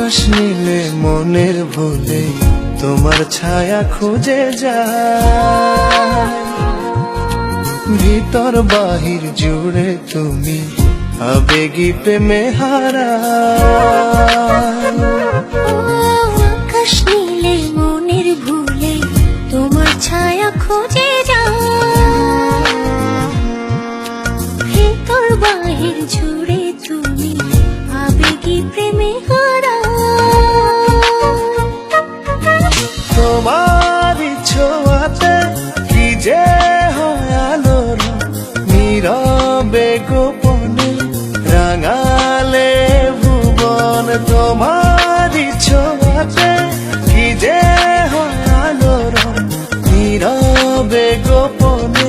আকাশ নীলে মনের ভুলে তোমার ছায়া খুঁজে যায়, ভিতর বাহির জুড়ে তুমি আবেগী প্রেমে হারায়। আকাশ নীলে মনের ভুলে তোমার ছায়া খুঁজে যায়, ভিতর বাহির জুড়ে তুমি আবেগী প্রেমে তোমার ছোঁয়াতে কি যে হয় আলোর নীরবে গোপনে রাঙালে ভুবন। তোমার ছোঁয়াতে কি যে হয় আলোর নীরবে গোপনে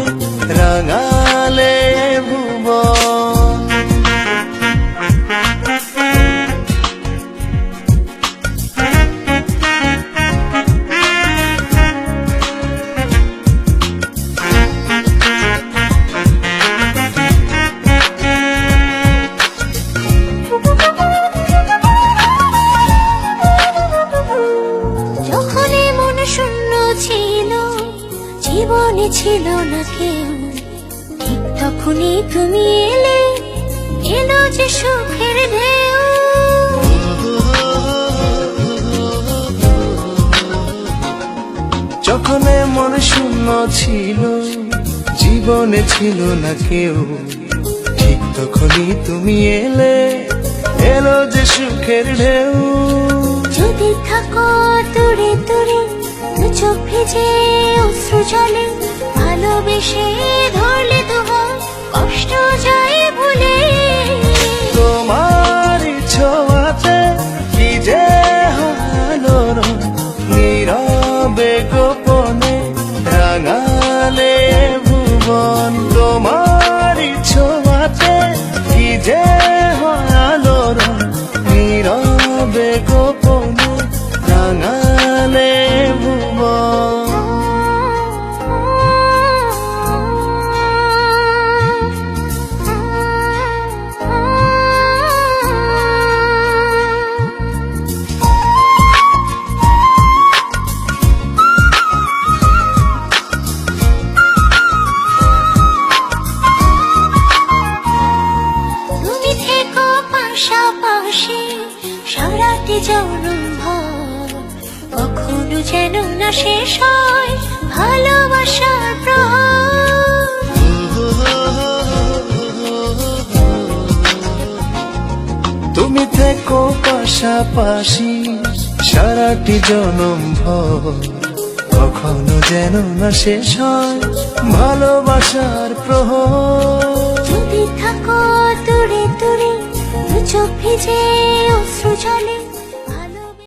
রাঙালে ভুবন। জীবনে ছিল না কেউ, ঠিক তখনই তুমি এলে, এলো যে সুখের ঢেউ। যখন মন শূন্য ছিল, জীবনে ছিল না কেউ, ঠিক তখনই তুমি এলে, এলো যে সুখের ঢেউ। যদি থাকো দূরে দূরে, চোখ ভিজে অশ্রু জলে, ভালোবেসে ধরলে তোমার কষ্ট যায় ভুলে। তোমার ছোঁয়াতে কি যে আলোর নীরবে গোপনে রাঙালে ভুবন। তোমার ছোঁয়াতে কি যে আলোর নীরবে গোপনে রাঙালে ভুবন। পাশাপাশি সারাটি জনম ভর, কখনো যেন না শেষ হয় ভালোবাসার প্রহর। তুমি থেকো পাশাপাশি সারাটি জনম ভর, কখনো যেন না শেষ হয় ভালোবাসার প্রহর। যদি থাকো দূরে দূরে, চোখ ভিজে অশ্রু জলে,